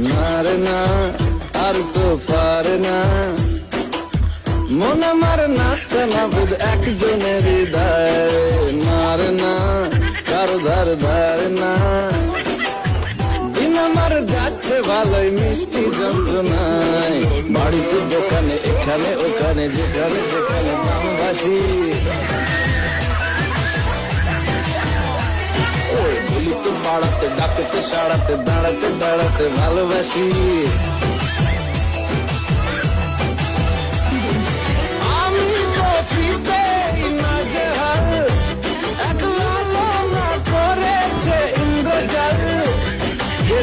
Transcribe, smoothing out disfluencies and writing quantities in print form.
না রে না, আর তো পারে না, মন আমার নাচতে না বুধ একজনের হৃদয়। মারে না, কারো ধার ধার না, দিন আমার যাচ্ছে ভালোই মিষ্টি যন্ত্রণায়। বাড়িতে দোকানে এখানে ওখানে যেখানে সেখানে গ্রামবাসী বলি তো পাড়াতে ডাকতে সাড়াতে দাঁড়াতে দাঁড়াতে ভালোবাসি। আমি তো ফিতে নাজেহাল, একলা না করেছে ইন্দ্রজাল, কে